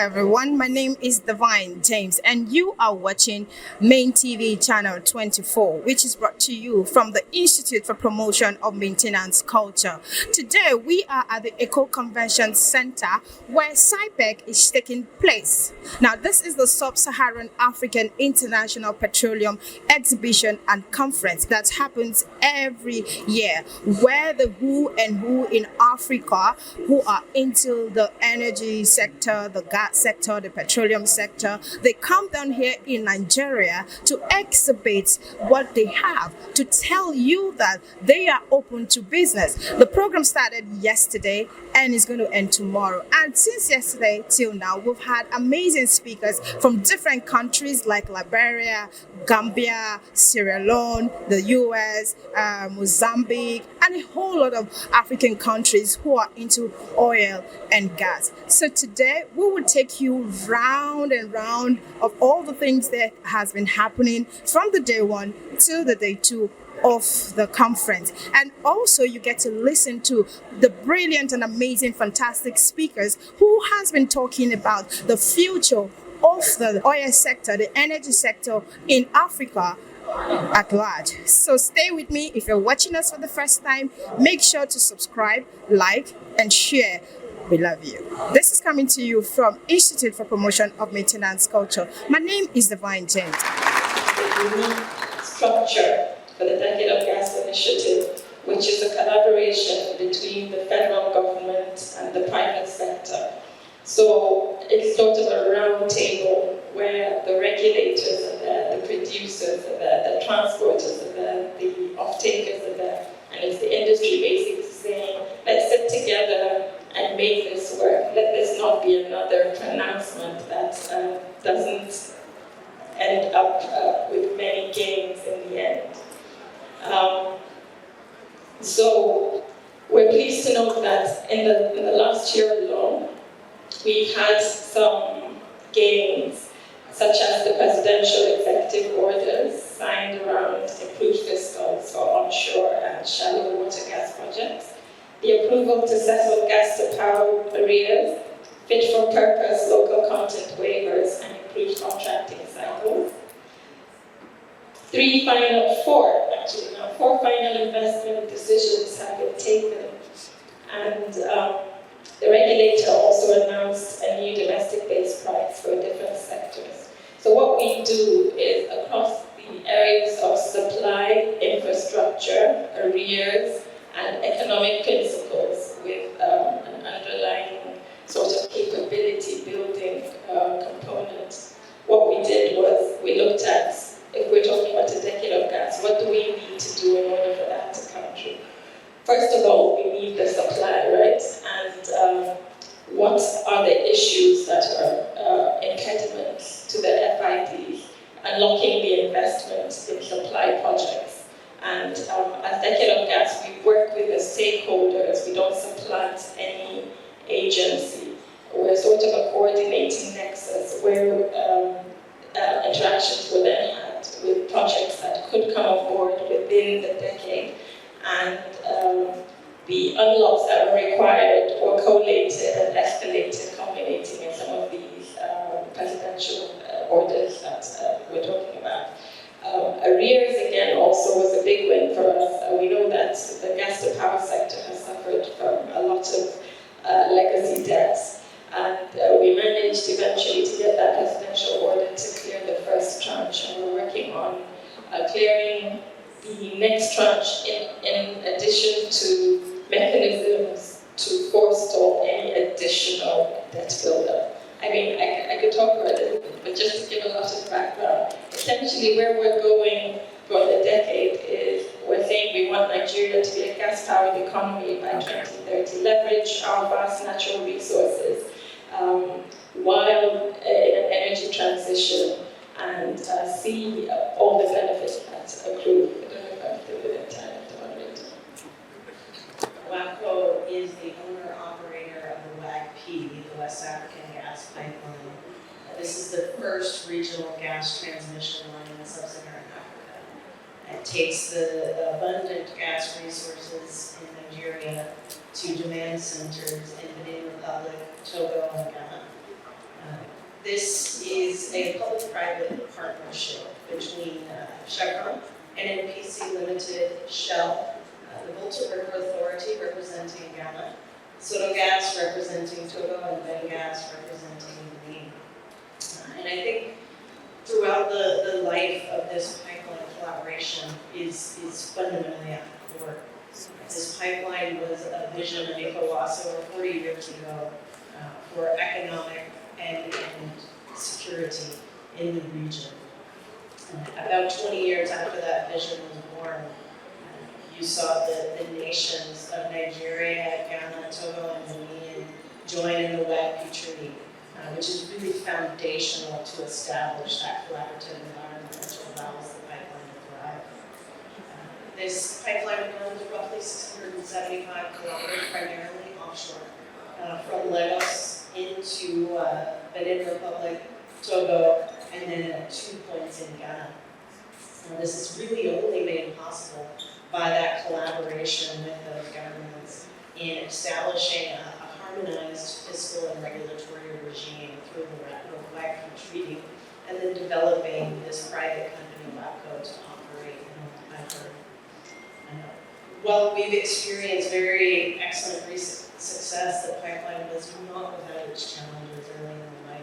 everyone. My name is Divine James, and you are watching Main TV Channel 24, which is brought to you from the Institute for Promotion of Maintenance Culture. Today, we are at the Eco Convention Center where Saipec is taking place. Now, this is the Sub-Saharan African International Petroleum Exhibition and Conference that happens every year, where the who and who in Africa who are into the energy sector, the gas sector, the petroleum sector, they come down here in Nigeria to exhibit what they have, to tell you that they are open to business. The program started yesterday and is going to end tomorrow. And since yesterday till now, we've had amazing speakers from different countries like Liberia, Gambia, Sierra Leone, the US, Mozambique, and a whole lot of African countries who are into oil and gas. So today we will take you round and round of all the things that has been happening from the day one to the day two of the conference. And also you get to listen to the brilliant and amazing, fantastic speakers who has been talking about the future of the oil sector, the energy sector in Africa at large. So stay with me. If you're watching us for the first time, make sure to subscribe, like, and share. We love you. This is coming to you from Institute for Promotion of Maintenance Culture. My name is Divine James. The unique structure for the Decade of Gas Initiative, which is a collaboration between the federal government and the private sector. So it's sort of a round table where the regulators are there, the producers are there, the transporters are there, the off-takers are there, and it's the industry basically saying, let's sit together and make this work. Let this not be another pronouncement that doesn't end up with many gains in the end. So we're pleased to note that in the last year alone, we've had some gains, such as the presidential executive orders signed around improved fiscals for onshore and shallow water gas projects, the approval to settle gas to power arrears, fit for purpose local content waivers, and improved contracting cycles. Four final investment decisions have been taken, and the regulator also announced a new domestic-based price for different sectors. So what we do is, across the areas of supply, infrastructure, arrears, and economic principles, with an underlying sort of capability building component, what we did was we looked at, if we're talking about a decade of gas, what do we need to do in order for that to come true? First of all, we need the supply, right? And what are the issues that are impediments to the FIDs, unlocking the investment in supply projects? And as Decade of Gas, we work with the stakeholders. We don't supplant any agency. We're sort of a coordinating nexus where interactions were then had with projects that could come on board within the decade, and the unlocks that were required were collated and escalated, culminating in some of these presidential orders that we're talking about. Arrears, again, also was a big win for us. We know that the gas to power sector has suffered from a lot of legacy debts, and we managed eventually to get that presidential order to clear the first tranche, and we're working on clearing the next tranche in addition to mechanisms to forestall any additional debt buildup. I mean, I could talk about it, but just to give a lot of background, essentially where we're going for the decade is we're saying we want Nigeria to be a gas-powered economy by 2030, leverage our vast natural resources while in an energy transition, and see all the benefits that accrue. I don't know if I'm still within time to moderate. WAPCO is the owner-operator of the WAGP, the West African Gas Pipeline. This is the first regional gas transmission line in sub-Saharan Africa. It takes the abundant gas resources in Nigeria to demand centers in Benin Republic, Togo, and Ghana. This is a public-private partnership between Chevron, NNPC Limited, Shell, the Volta River Authority representing Ghana, Sotogas representing Togo, and Bengas representing Benin. And I think throughout the life of this pipeline collaboration is fundamentally at the core. This pipeline was a vision of ECOWAS over 40 years ago for economic and security in the region. About 20 years after that vision was born, you saw the nations of Nigeria, Ghana, Togo, and Benin join in the WAGP Treaty, which is really foundational to establish that collaborative environment which allows the pipeline to thrive. This pipeline runs roughly 675 kilometers, primarily offshore, from Lagos into Benin Republic, Togo, and then at 2 points in Ghana. This is really only made possible by that collaboration with those governments in establishing a harmonized fiscal and regulatory regime through the WAGP Treaty, and then developing this private company, WAPCO, to operate in the pipeline. While we've experienced very excellent recent success, the pipeline was not without its challenges early in life.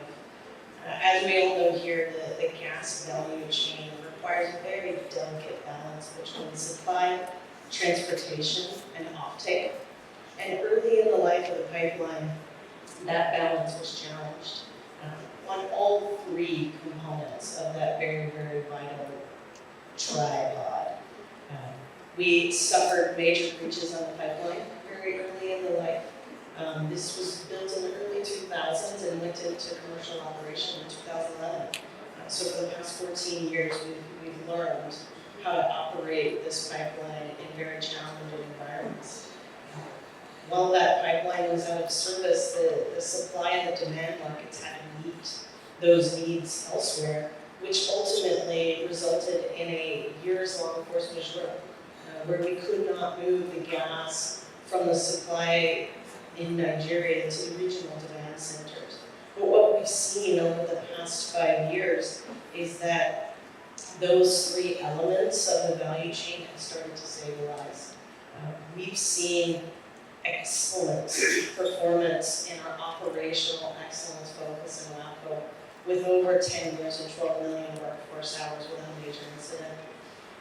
As we all know here, the gas value chain requires a very delicate balance between supply, transportation, and offtake. And early in the life of the pipeline, that balance was challenged on all three components of that very, very vital tripod. We suffered major breaches on the pipeline very early in the life. This was built in the early 2000s and went into commercial operation in 2011. So for the past 14 years, we've learned how to operate this pipeline in very challenging environments. While that pipeline was out of service, the supply and the demand markets had to meet those needs elsewhere, which ultimately resulted in a years-long force majeure, where we could not move the gas from the supply in Nigeria to the regional demand centers. But what we've seen over the past 5 years is that those three elements of the value chain have started to stabilize. We've seen excellent performance in our operational excellence focus in WAPCO, with over 10 years and 12 million workforce hours without a major incident.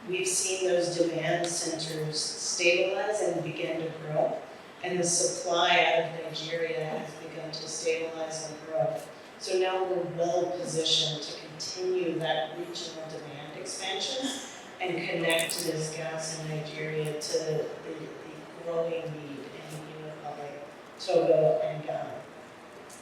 We've seen those demand centers stabilize and begin to grow, and the supply out of Nigeria has begun to stabilize and grow. So now we're well positioned to continue that regional demand expansion and connect this gas in Nigeria to the growing need in Benin Republic, Togo, and Ghana.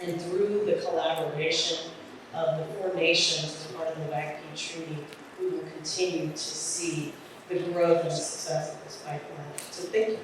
And through the collaboration of the four nations as part of the WAGP Treaty, we will continue to see the growth and success of this pipeline. So thank you.